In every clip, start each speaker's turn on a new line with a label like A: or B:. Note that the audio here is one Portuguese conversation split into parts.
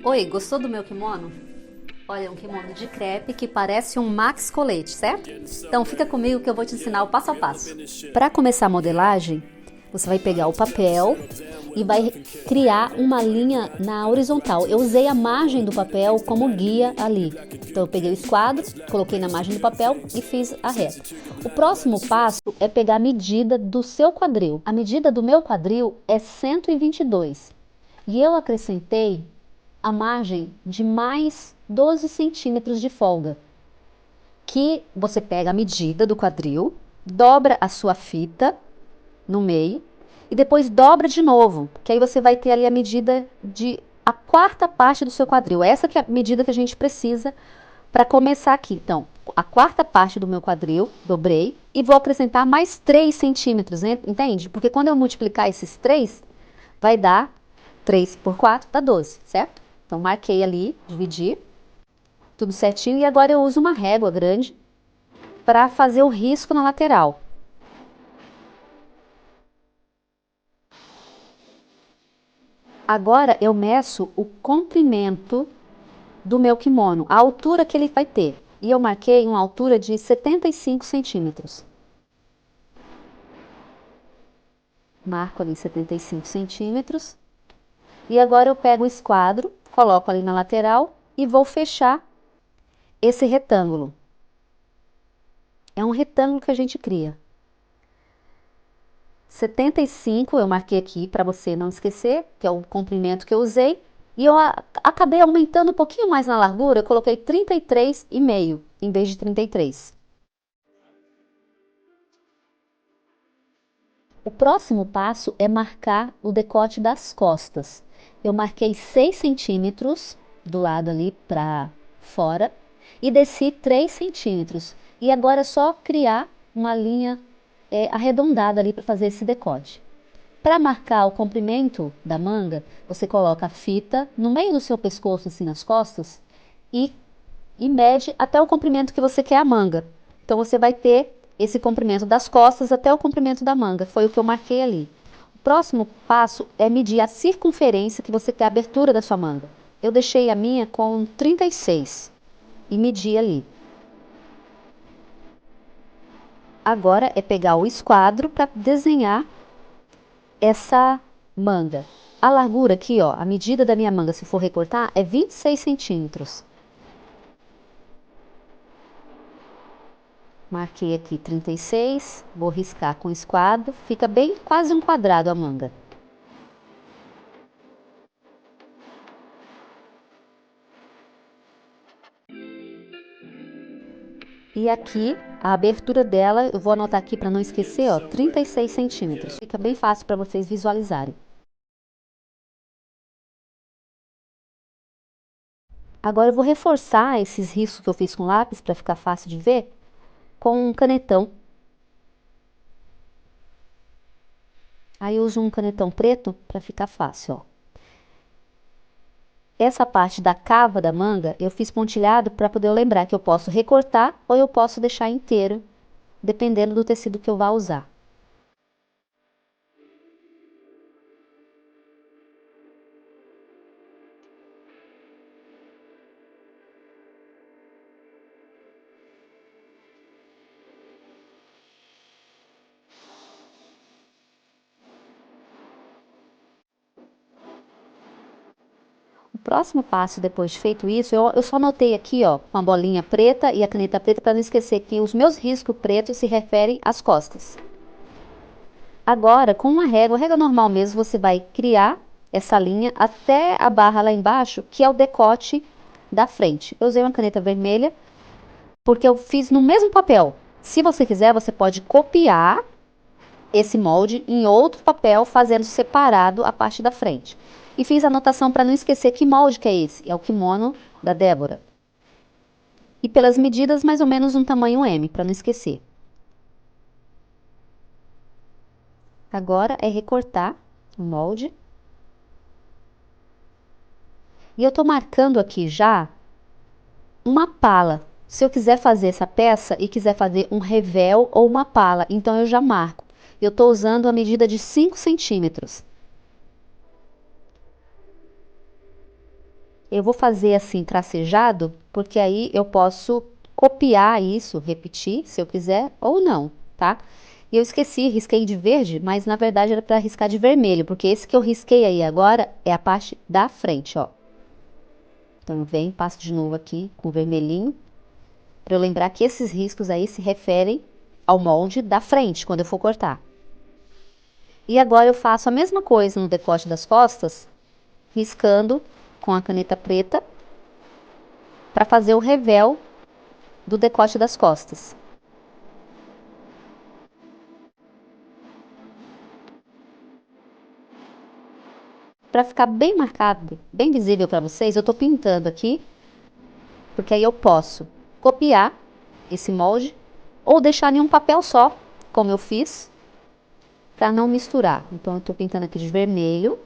A: Oi, gostou do meu kimono? Olha, é um kimono de crepe que parece um Max Colete, certo? Então fica comigo que eu vou te ensinar o passo a passo. Para começar a modelagem, você vai pegar o papel e vai criar uma linha na horizontal. Eu usei a margem do papel como guia ali. Então eu peguei o esquadro, coloquei na margem do papel e fiz a reta. O próximo passo é pegar a medida do seu quadril. A medida do meu quadril é 122 e eu acrescentei a margem de mais 12 centímetros de folga, que você pega a medida do quadril, dobra a sua fita no meio e depois dobra de novo, que aí você vai ter ali a medida de a quarta parte do seu quadril. Essa que é a medida que a gente precisa para começar aqui. Então, a quarta parte do meu quadril, dobrei e vou acrescentar mais 3 centímetros, entende? Porque quando eu multiplicar esses 3, vai dar 3 por 4, dá 12, certo? Então, marquei ali, dividi, tudo certinho. E agora eu uso uma régua grande para fazer o risco na lateral. Agora eu meço o comprimento do meu kimono, a altura que ele vai ter. E eu marquei uma altura de 75 centímetros. Marco ali 75 centímetros. E agora eu pego o esquadro, coloco ali na lateral e vou fechar esse retângulo. É um retângulo que a gente cria. 75 eu marquei aqui para você não esquecer, que é o comprimento que eu usei. E eu acabei aumentando um pouquinho mais na largura, eu coloquei 33,5 em vez de 33. O próximo passo é marcar o decote das costas. Eu marquei 6 centímetros do lado ali para fora e desci 3 centímetros. E agora é só criar uma linha arredondada ali para fazer esse decote. Para marcar o comprimento da manga, você coloca a fita no meio do seu pescoço, assim nas costas, e, e mede até o comprimento que você quer a manga. Então você vai ter esse comprimento das costas até o comprimento da manga, foi o que eu marquei ali. O próximo passo é medir a circunferência que você quer a abertura da sua manga. Eu deixei a minha com 36 e medi ali. Agora é pegar o esquadro para desenhar essa manga. A largura aqui, ó, a medida da minha manga, se for recortar, é 26 centímetros. Marquei aqui 36, vou riscar com esquadro, fica bem quase um quadrado a manga. E aqui, a abertura dela, eu vou anotar aqui para não esquecer, ó, 36 centímetros. Fica bem fácil para vocês visualizarem. Agora eu vou reforçar esses riscos que eu fiz com lápis, para ficar fácil de ver, com um canetão. Aí eu uso um canetão preto para ficar fácil, ó. Essa parte da cava da manga, eu fiz pontilhado para poder lembrar que eu posso recortar ou eu posso deixar inteiro, dependendo do tecido que eu vá usar. O próximo passo, depois de feito isso, eu só anotei aqui, ó, com a bolinha preta e a caneta preta, para não esquecer que os meus riscos pretos se referem às costas. Agora, com uma régua normal mesmo, você vai criar essa linha até a barra lá embaixo, que é o decote da frente. Eu usei uma caneta vermelha, porque eu fiz no mesmo papel. Se você quiser, você pode copiar esse molde em outro papel, fazendo separado a parte da frente. E fiz a anotação para não esquecer que molde que é esse. É o kimono da Débora. E pelas medidas, mais ou menos um tamanho M, para não esquecer. Agora é recortar o molde. E eu tô marcando aqui já uma pala. Se eu quiser fazer essa peça e quiser fazer um revel ou uma pala, então eu já marco. Eu tô usando a medida de 5 centímetros. Eu vou fazer assim tracejado, porque aí eu posso copiar isso, repetir, se eu quiser, ou não, tá? E eu esqueci, risquei de verde, mas na verdade era para riscar de vermelho, porque esse que eu risquei aí agora é a parte da frente, ó. Então eu venho, passo de novo aqui com o vermelhinho, para eu lembrar que esses riscos aí se referem ao molde da frente, quando eu for cortar. E agora eu faço a mesma coisa no decote das costas, riscando com a caneta preta, para fazer o revel do decote das costas. Para ficar bem marcado, bem visível para vocês, eu tô pintando aqui, porque aí eu posso copiar esse molde ou deixar em um papel só, como eu fiz, para não misturar. Então eu tô pintando aqui de vermelho,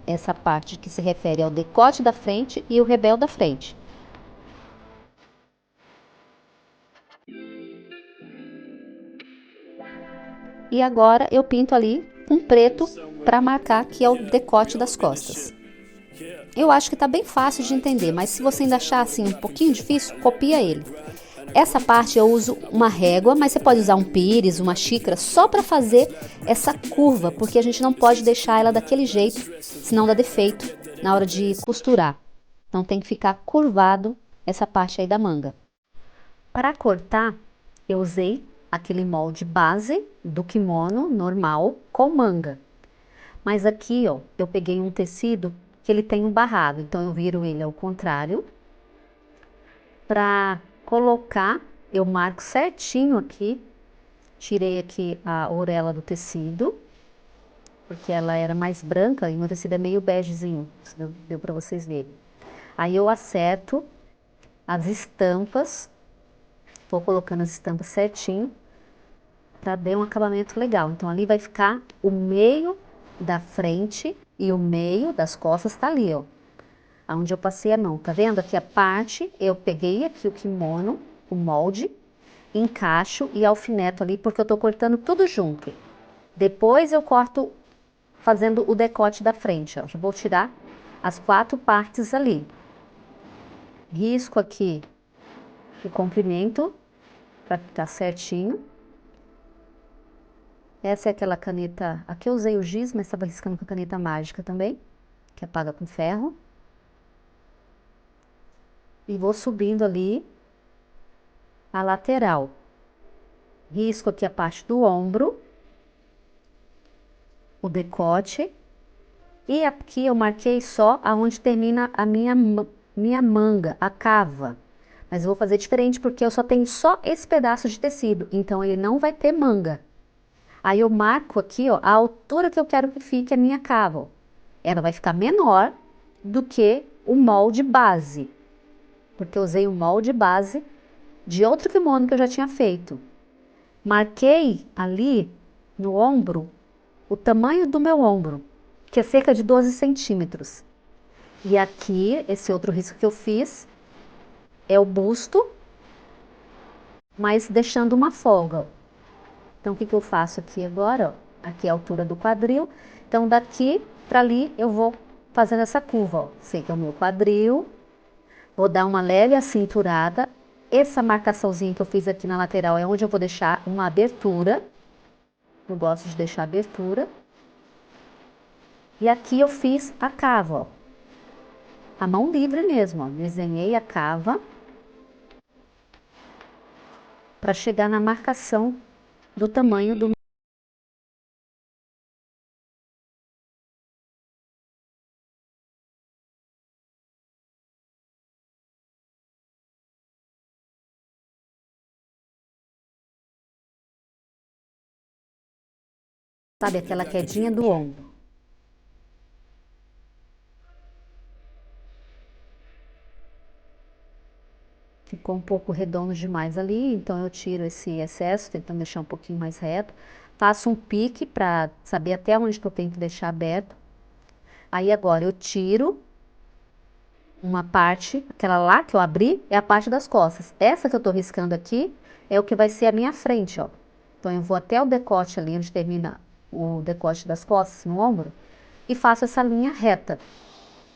A: essa parte que se refere ao decote da frente e o revel da frente. E agora eu pinto ali com preto para marcar que é o decote das costas. Eu acho que tá bem fácil de entender, mas se você ainda achar assim um pouquinho difícil, copia ele. Essa parte eu uso uma régua, mas você pode usar um pires, uma xícara, só para fazer essa curva, porque a gente não pode deixar ela daquele jeito, senão dá defeito na hora de costurar. Então tem que ficar curvado essa parte aí da manga. Para cortar, eu usei aquele molde base do kimono normal com manga. Mas aqui, ó, eu peguei um tecido que ele tem um barrado, então eu viro ele ao contrário. Para colocar, eu marco certinho aqui, tirei aqui a orelha do tecido, porque ela era mais branca e o meu tecido é meio begezinho, deu para vocês verem. Aí eu acerto as estampas, vou colocando as estampas certinho, para dar um acabamento legal. Então ali vai ficar o meio da frente e o meio das costas tá ali, ó. Onde eu passei a mão, tá vendo? Aqui a parte, eu peguei aqui o kimono, o molde, encaixo e alfineto ali, porque eu tô cortando tudo junto. Depois eu corto fazendo o decote da frente, ó. Já vou tirar as 4 partes ali. Risco aqui o comprimento, pra ficar certinho. Essa é aquela caneta, aqui eu usei o giz, mas estava riscando com a caneta mágica também, que apaga com ferro. E vou subindo ali a lateral. Risco aqui a parte do ombro, o decote. E aqui eu marquei só aonde termina a minha manga, a cava. Mas eu vou fazer diferente porque eu só tenho só esse pedaço de tecido, então ele não vai ter manga. Aí eu marco aqui, ó, a altura que eu quero que fique a minha cava, ó. Ela vai ficar menor do que o molde base, porque eu usei o molde base de outro kimono que eu já tinha feito. Marquei ali no ombro o tamanho do meu ombro, que é cerca de 12 centímetros. E aqui, esse outro risco que eu fiz é o busto, mas deixando uma folga. Então, o que que eu faço aqui agora? Ó? Aqui é a altura do quadril. Então, daqui para ali, eu vou fazendo essa curva. Ó. Sei que é o meu quadril. Vou dar uma leve acinturada. Essa marcaçãozinha que eu fiz aqui na lateral é onde eu vou deixar uma abertura. Eu gosto de deixar abertura. E aqui eu fiz a cava, ó. A mão livre mesmo, ó. Desenhei a cava para chegar na marcação do tamanho do. Sabe, aquela quedinha do ombro. Ficou um pouco redondo demais ali, então eu tiro esse excesso, tentando deixar um pouquinho mais reto. Faço um pique para saber até onde que eu tenho que deixar aberto. Aí agora eu tiro uma parte, aquela lá que eu abri, é a parte das costas. Essa que eu tô riscando aqui é o que vai ser a minha frente, ó. Então eu vou até o decote ali, onde termina o decote das costas, no ombro, e faço essa linha reta.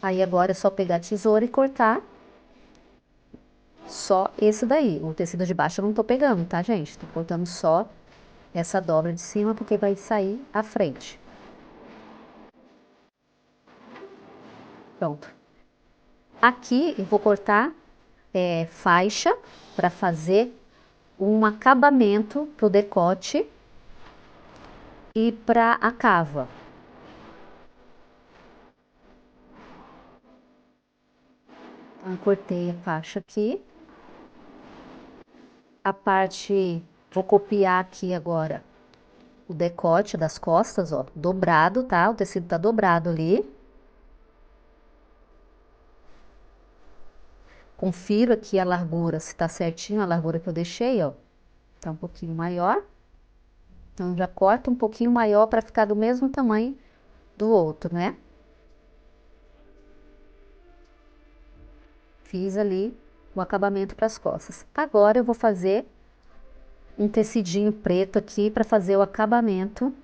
A: Aí agora é só pegar a tesoura e cortar só esse daí. O tecido de baixo eu não tô pegando, tá, gente? Tô cortando só essa dobra de cima, porque vai sair à frente. Pronto. Aqui eu vou cortar faixa para fazer um acabamento pro decote e para a cava. Então, eu cortei a faixa aqui. A parte, vou copiar aqui agora o decote das costas, ó, dobrado, tá? O tecido tá dobrado ali. Confiro aqui a largura, se tá certinho a largura que eu deixei, ó. Tá um pouquinho maior. Então, já corto um pouquinho maior para ficar do mesmo tamanho do outro, né? Fiz ali o acabamento para as costas. Agora eu vou fazer um tecidinho preto aqui para fazer o acabamento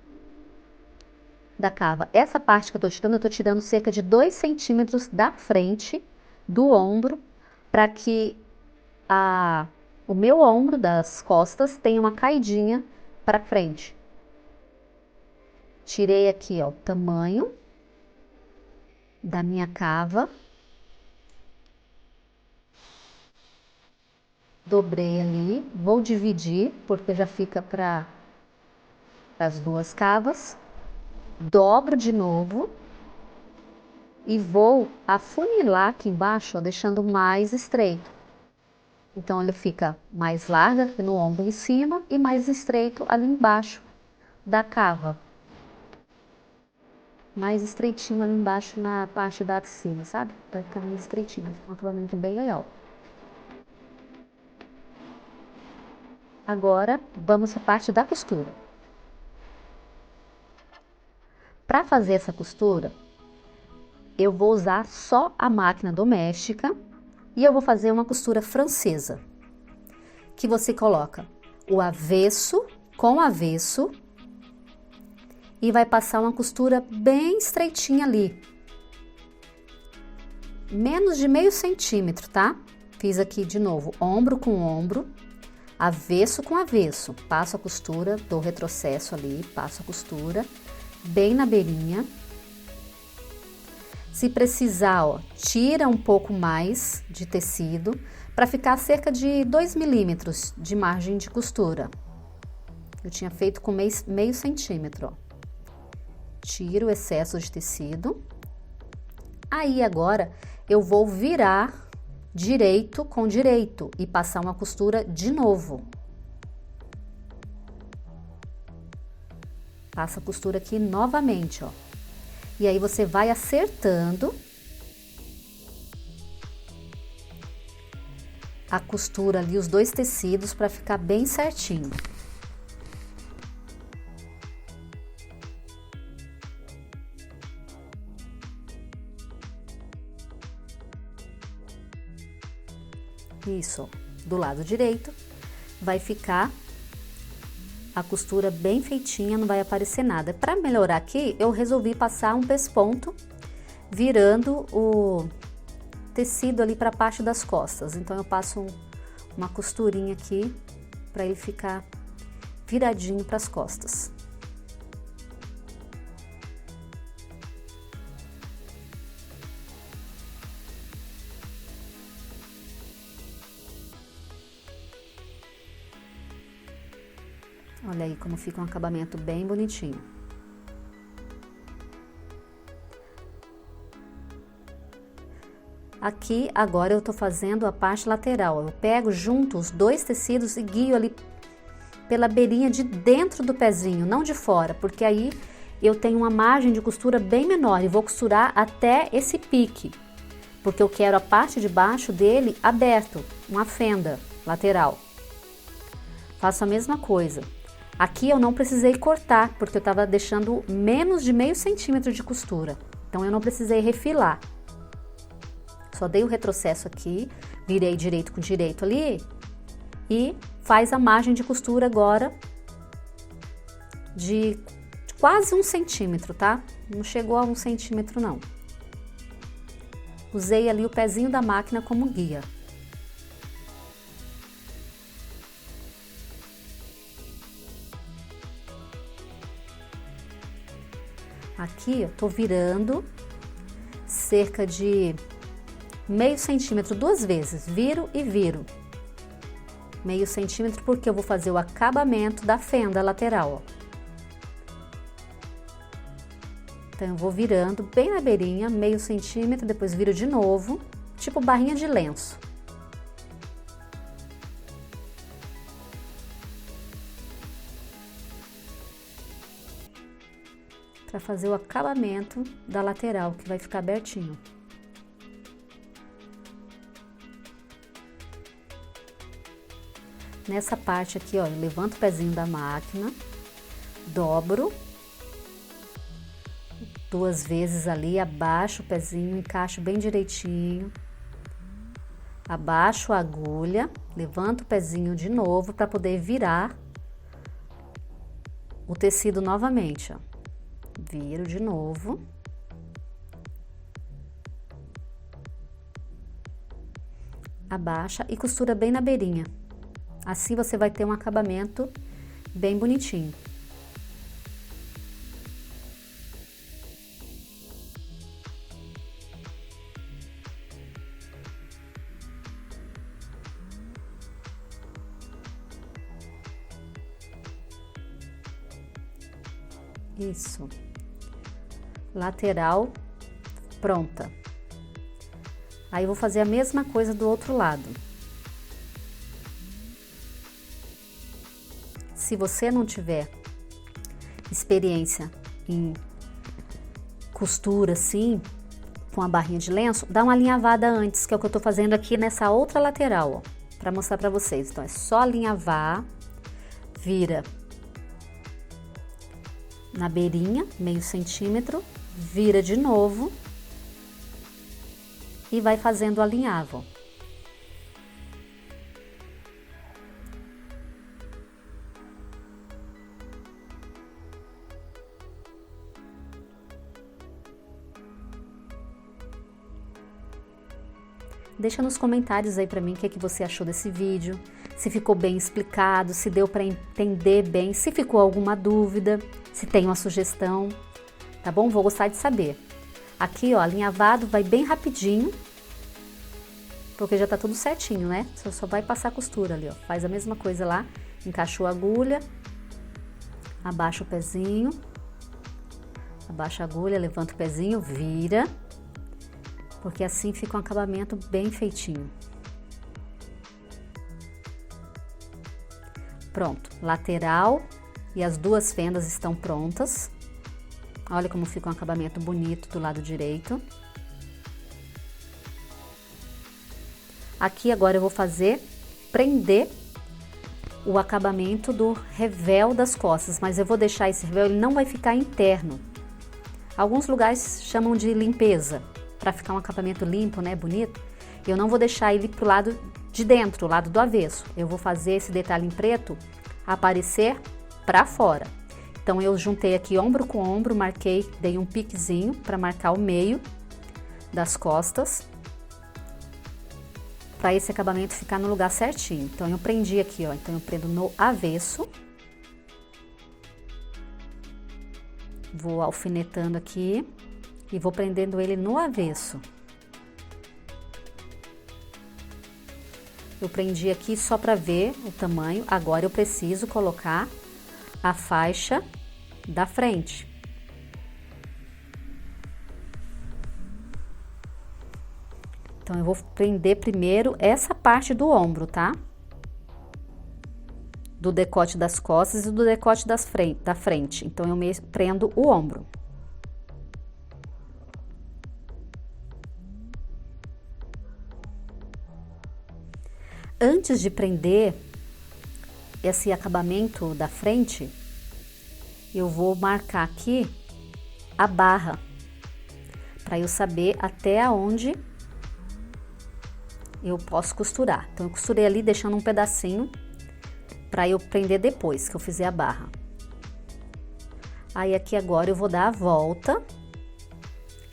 A: da cava. Essa parte que eu tô tirando cerca de 2 centímetros da frente do ombro, para que o meu ombro das costas tenha uma caidinha para frente. Tirei aqui, ó, o tamanho da minha cava. Dobrei ali, vou dividir, porque já fica para as duas cavas. Dobro de novo e vou afunilar aqui embaixo, ó, deixando mais estreito. Então, ele fica mais larga no ombro em cima e mais estreito ali embaixo da cava. Mais estreitinho ali embaixo na parte da cima, sabe? Vai ficar mais estreitinho, um acabamento bem legal. Agora, vamos à parte da costura. Para fazer essa costura, eu vou usar só a máquina doméstica e eu vou fazer uma costura francesa, que você coloca o avesso com avesso e vai passar uma costura bem estreitinha ali, menos de meio centímetro, tá? Fiz aqui de novo, ombro com ombro, avesso com avesso, passo a costura, dou retrocesso ali, passo a costura, bem na beirinha. Se precisar, ó, tira um pouco mais de tecido para ficar cerca de 2 milímetros de margem de costura. Eu tinha feito com meio centímetro, ó. Tiro o excesso de tecido. Aí agora eu vou virar direito com direito e passar uma costura de novo. Passa a costura aqui novamente, ó. E aí você vai acertando a costura ali, os dois tecidos, para ficar bem certinho. Isso, ó, do lado direito vai ficar a costura bem feitinha, não vai aparecer nada. Para melhorar aqui, eu resolvi passar um pesponto, virando o tecido ali para a parte das costas. Então, eu passo uma costurinha aqui, para ele ficar viradinho para as costas. Olha aí como fica um acabamento bem bonitinho. Aqui, agora eu tô fazendo a parte lateral. Eu pego junto os dois tecidos e guio ali pela beirinha de dentro do pezinho, não de fora, porque aí eu tenho uma margem de costura bem menor e vou costurar até esse pique, porque eu quero a parte de baixo dele aberto, uma fenda lateral. Faço a mesma coisa. Aqui eu não precisei cortar, porque eu estava deixando menos de meio centímetro de costura. Então, eu não precisei refilar. Só dei o retrocesso aqui, virei direito com direito ali e faz a margem de costura agora de quase 1 centímetro, tá? Não chegou a 1 centímetro, não. usei ali o pezinho da máquina como guia. Aqui eu tô virando cerca de meio centímetro 2 vezes, viro e viro. Meio centímetro porque eu vou fazer o acabamento da fenda lateral, ó. Então eu vou virando bem na beirinha, meio centímetro, depois viro de novo, tipo barrinha de lenço. Para fazer o acabamento da lateral, que vai ficar abertinho. Nessa parte aqui, ó, eu levanto o pezinho da máquina, dobro 2 vezes ali, abaixo o pezinho, encaixo bem direitinho. Abaixo a agulha, levanto o pezinho de novo para poder virar o tecido novamente, ó. Viro de novo. Abaixa e costura bem na beirinha. Assim você vai ter um acabamento bem bonitinho. Isso. Lateral pronta. Aí eu vou fazer a mesma coisa do outro lado. Se você não tiver experiência em costura assim, com a barrinha de lenço, dá uma alinhavada antes, que é o que eu tô fazendo aqui nessa outra lateral, ó, pra mostrar pra vocês. Então é só alinhavar, vira na beirinha, meio centímetro, vira de novo e vai fazendo o alinhavo. Deixa nos comentários aí pra mim o que é que você achou desse vídeo, se ficou bem explicado, se deu pra entender bem, se ficou alguma dúvida, se tem uma sugestão, tá bom? Vou gostar de saber. Aqui, ó, alinhavado vai bem rapidinho, porque já tá tudo certinho, né? Você só vai passar a costura ali, ó. Faz a mesma coisa lá, encaixou a agulha, abaixa o pezinho, abaixa a agulha, levanta o pezinho, vira, porque assim fica um acabamento bem feitinho. Pronto, lateral e as 2 fendas estão prontas. Olha como fica um acabamento bonito do lado direito. Aqui agora eu vou prender o acabamento do revel das costas, mas eu vou deixar esse revel, ele não vai ficar interno. Alguns lugares chamam de limpeza, para ficar um acabamento limpo, né, bonito. Eu não vou deixar ele pro lado de dentro, o lado do avesso. Eu vou fazer esse detalhe em preto aparecer para fora. Então eu juntei aqui ombro com ombro, marquei, dei um piquezinho para marcar o meio das costas, para esse acabamento ficar no lugar certinho. Então eu prendi aqui, ó, então eu prendo no avesso. Vou alfinetando aqui e vou prendendo ele no avesso. Eu prendi aqui só para ver o tamanho. Agora eu preciso colocar a faixa da frente. Então eu vou prender primeiro essa parte do ombro, tá? Do decote das costas e do decote da frente. Então eu prendo o ombro. Antes de prender esse acabamento da frente, eu vou marcar aqui a barra, para eu saber até onde eu posso costurar. Então eu costurei ali deixando um pedacinho para eu prender depois que eu fizer a barra. Aí aqui agora eu vou dar a volta,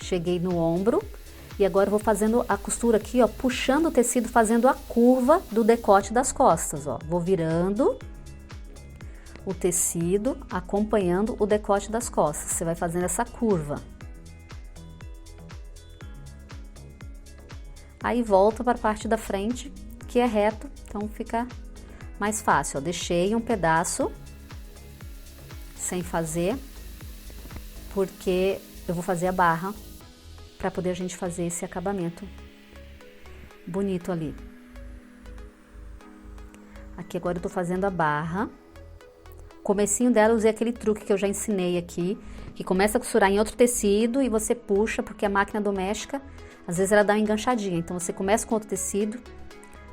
A: cheguei no ombro E agora eu vou fazendo a costura aqui, ó, puxando o tecido, fazendo a curva do decote das costas, ó. Vou virando o tecido, acompanhando o decote das costas. Você vai fazendo essa curva. Aí volta para a parte da frente, que é reto, então fica mais fácil, ó. Deixei um pedaço sem fazer, porque eu vou fazer a barra para poder a gente fazer esse acabamento bonito ali. Aqui agora eu tô fazendo a barra. O comecinho dela eu usei aquele truque que eu já ensinei aqui, que começa a costurar em outro tecido e você puxa, porque a máquina doméstica, às vezes ela dá uma enganchadinha, então você começa com outro tecido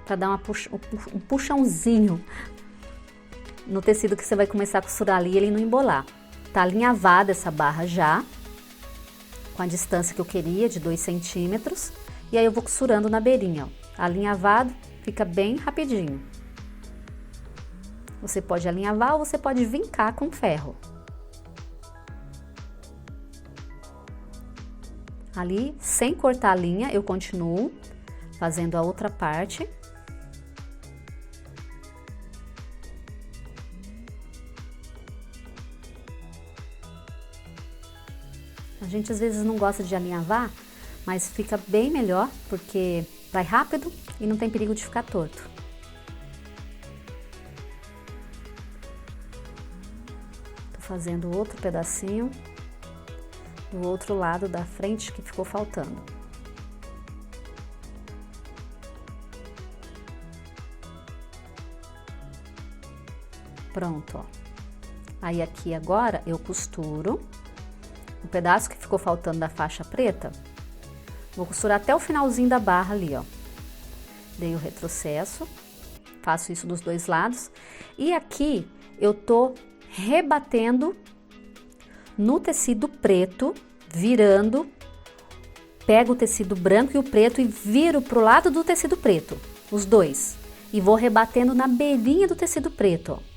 A: para dar um puxãozinho no tecido que você vai começar a costurar ali e ele não embolar. Tá alinhavada essa barra já, com a distância que eu queria, de 2 centímetros. E aí eu vou costurando na beirinha, ó. Alinhavado, fica bem rapidinho. Você pode alinhavar ou você pode vincar com ferro. Ali, sem cortar a linha, eu continuo fazendo a outra parte. A gente às vezes não gosta de alinhavar, mas fica bem melhor, porque vai rápido e não tem perigo de ficar torto. Tô fazendo outro pedacinho do outro lado da frente que ficou faltando. Pronto, ó. Aí aqui agora eu costuro o pedaço que ficou faltando da faixa preta, vou costurar até o finalzinho da barra ali, ó. Dei o retrocesso, faço isso dos dois lados. E aqui eu tô rebatendo no tecido preto, virando, pego o tecido branco e o preto e viro pro lado do tecido preto, os dois. E vou rebatendo na beirinha do tecido preto, ó.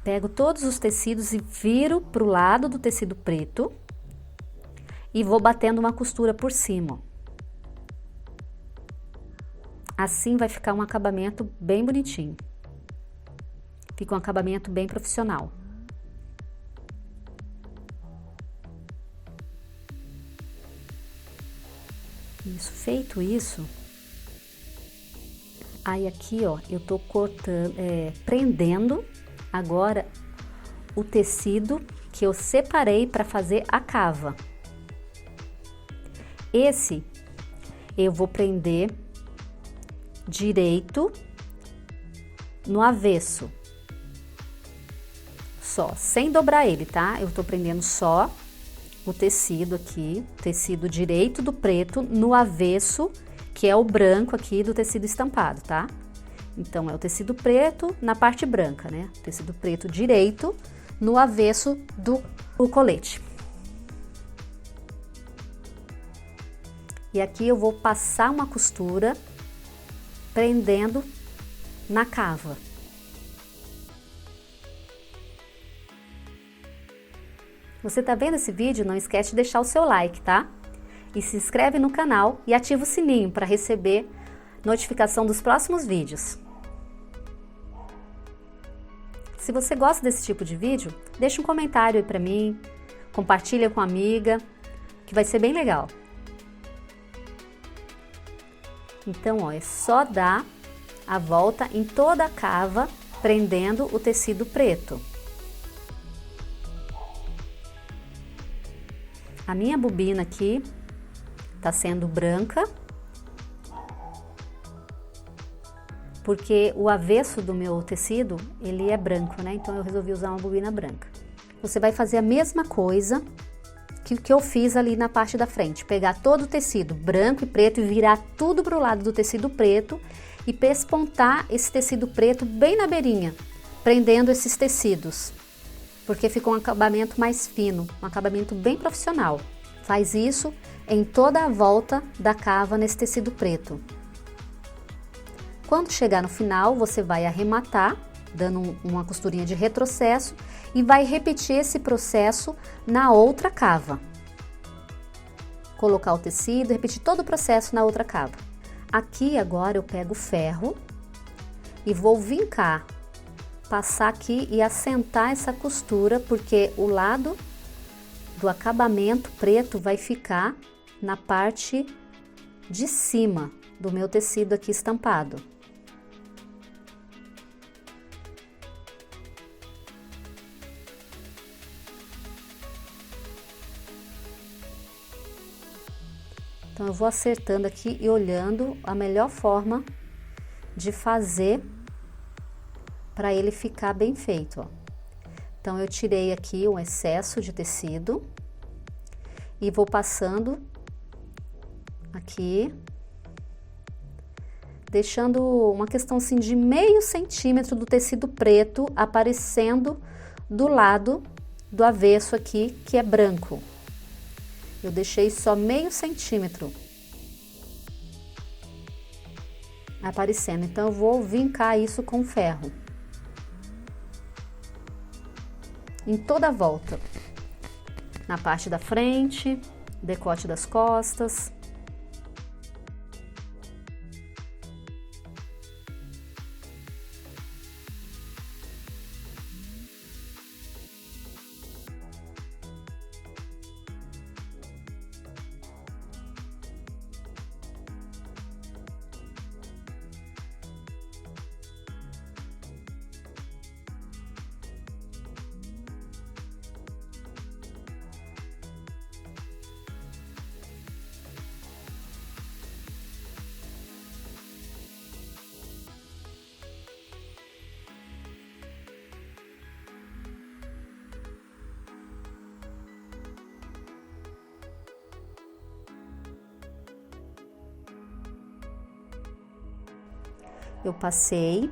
A: Pego todos os tecidos e viro pro lado do tecido preto e vou batendo uma costura por cima. Assim vai ficar um acabamento bem bonitinho. Fica um acabamento bem profissional. Isso, feito isso, aí aqui, ó, eu tô cortando, prendendo agora o tecido que eu separei para fazer a cava. Esse eu vou prender direito no avesso, só, sem dobrar ele, tá? Eu tô prendendo só o tecido aqui, tecido direito do preto no avesso, que é o branco aqui do tecido estampado, tá? Então, é o tecido preto na parte branca, né? Tecido preto direito no avesso do colete. E aqui eu vou passar uma costura prendendo na cava. Você tá vendo esse vídeo? Não esquece de deixar o seu like, tá? E se inscreve no canal e ativa o sininho para receber notificação dos próximos vídeos. Se você gosta desse tipo de vídeo, deixa um comentário aí pra mim, compartilha com a amiga, que vai ser bem legal. Então, ó, é só dar a volta em toda a cava, prendendo o tecido preto. A minha bobina aqui tá sendo branca, porque o avesso do meu tecido, ele é branco, né? Então eu resolvi usar uma bobina branca. Você vai fazer a mesma coisa que eu fiz ali na parte da frente. Pegar todo o tecido branco e preto e virar tudo pro lado do tecido preto e pespontar esse tecido preto bem na beirinha, prendendo esses tecidos, porque fica um acabamento mais fino, um acabamento bem profissional. Faz isso em toda a volta da cava nesse tecido preto. Quando chegar no final, você vai arrematar, dando uma costurinha de retrocesso e vai repetir esse processo na outra cava. Colocar o tecido, repetir todo o processo na outra cava. Aqui agora eu pego o ferro e vou vincar, passar aqui e assentar essa costura, porque o lado do acabamento preto vai ficar na parte de cima do meu tecido aqui estampado. Então eu vou acertando aqui e olhando a melhor forma de fazer para ele ficar bem feito, ó. Então eu tirei aqui um excesso de tecido e vou passando aqui, deixando uma questão assim de meio centímetro do tecido preto aparecendo do lado do avesso aqui, que é branco. Eu deixei só meio centímetro aparecendo, então eu vou vincar isso com ferro em toda a volta, na parte da frente, decote das costas. Eu passei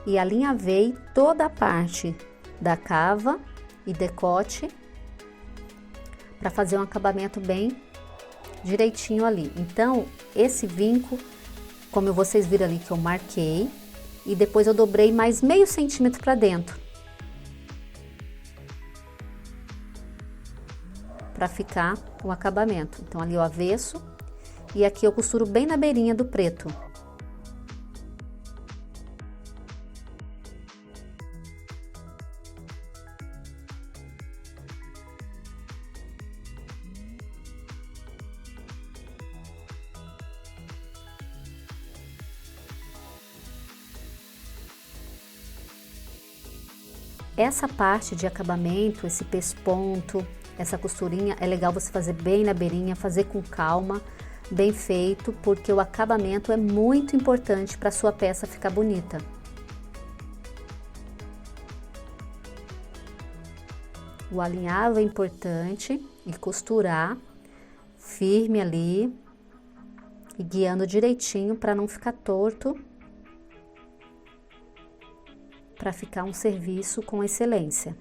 A: e alinhavei toda a parte da cava e decote para fazer um acabamento bem direitinho ali. Então, esse vinco, como vocês viram ali que eu marquei, e depois eu dobrei mais meio centímetro para dentro, para ficar o acabamento. Então, ali o avesso, e aqui eu costuro bem na beirinha do preto. Essa parte de acabamento, esse pesponto, essa costurinha, é legal você fazer bem na beirinha, fazer com calma, bem feito, porque o acabamento é muito importante para sua peça ficar bonita. O alinhavo é importante e costurar firme ali e guiando direitinho para não ficar torto, para ficar um serviço com excelência.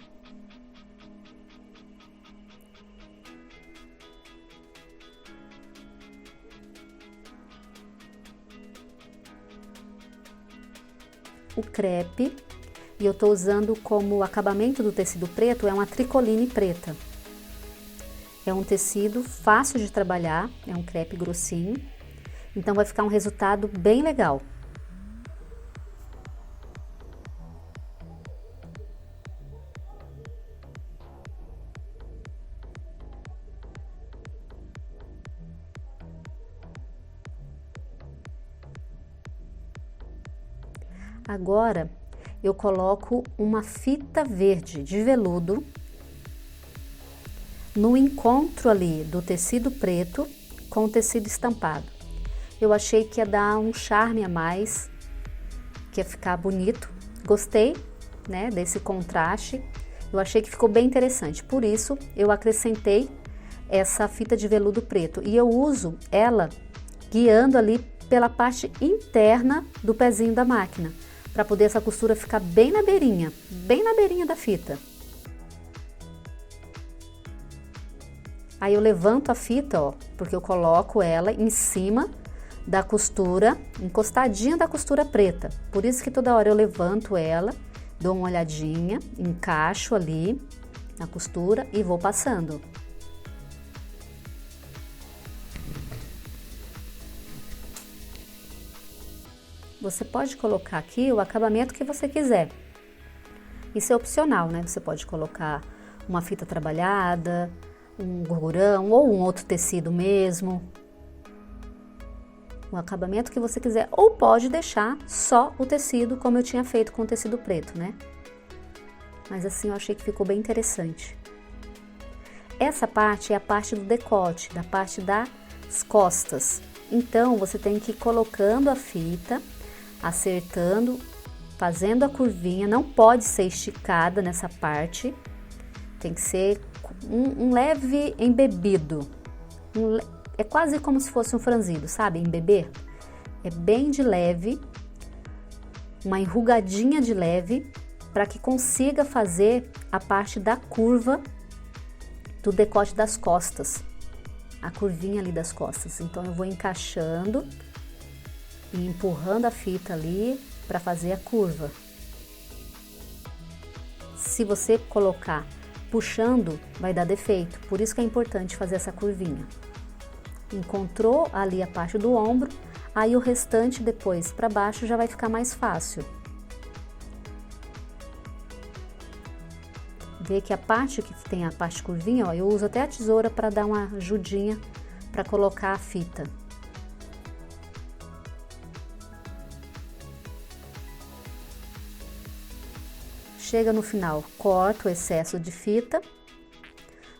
A: O crepe, e eu tô usando como acabamento do tecido preto, é uma tricoline preta. É um tecido fácil de trabalhar, é um crepe grossinho, então vai ficar um resultado bem legal. Agora, eu coloco uma fita verde de veludo no encontro ali do tecido preto com o tecido estampado. Eu achei que ia dar um charme a mais, que ia ficar bonito. Gostei, né, desse contraste. Eu achei que ficou bem interessante. Por isso, eu acrescentei essa fita de veludo preto. E eu uso ela guiando ali pela parte interna do pezinho da máquina, para poder essa costura ficar bem na beirinha da fita. Aí eu levanto a fita, ó, porque eu coloco ela em cima da costura, encostadinha da costura preta. Por isso que toda hora eu levanto ela, Dou uma olhadinha, encaixo ali na costura e vou passando. Você pode colocar aqui o acabamento que você quiser. Isso é opcional, né? Você pode colocar uma fita trabalhada, um gorgurão ou um outro tecido mesmo. O acabamento que você quiser. Ou pode deixar só o tecido, como eu tinha feito com o tecido preto, né? Mas assim eu achei que ficou bem interessante. Essa parte é a parte do decote, da parte das costas. Então, você tem que ir colocando a fita, acertando, fazendo a curvinha. Não pode ser esticada nessa parte. Tem que ser um leve embebido. É quase como se fosse um franzido, sabe? Embeber. É bem de leve, uma enrugadinha de leve, para que consiga fazer a parte da curva do decote das costas, a curvinha ali das costas. Então, eu vou encaixando e empurrando a fita ali para fazer a curva. Se você colocar puxando, vai dar defeito, por isso que é importante fazer essa curvinha. Encontrou ali a parte do ombro, aí o restante depois para baixo já vai ficar mais fácil. Vê que a parte que tem a parte curvinha, ó, eu uso até a tesoura para dar uma ajudinha para colocar a fita. Chega no final, corto o excesso de fita,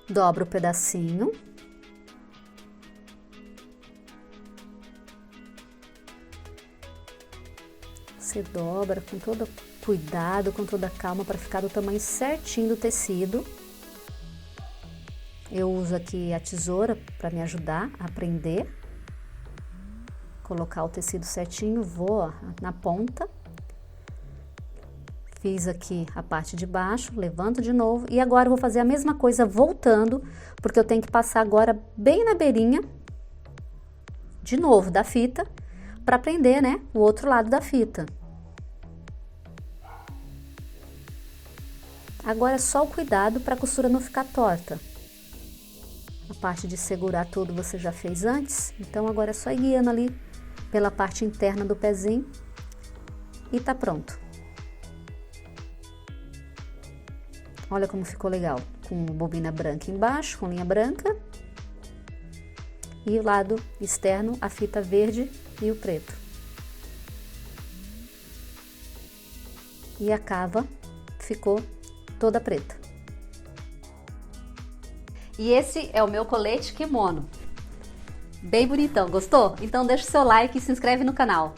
A: dobro o pedacinho. Você dobra com todo cuidado, com toda calma, para ficar do tamanho certinho do tecido. Eu uso aqui a tesoura para me ajudar a prender. Colocar o tecido certinho, vou ó, na ponta. Fiz aqui a parte de baixo, levanto de novo. E agora eu vou fazer a mesma coisa voltando, porque eu tenho que passar agora bem na beirinha, de novo, da fita, para prender, né, o outro lado da fita. Agora é só o cuidado para a costura não ficar torta. A parte de segurar tudo você já fez antes, então agora é só ir guiando ali pela parte interna do pezinho e tá pronto. Olha como ficou legal, com bobina branca embaixo, com linha branca. E o lado externo, a fita verde e o preto. E a cava ficou toda preta. E esse é o meu colete kimono. Bem bonitão, gostou? Então deixa o seu like e se inscreve no canal.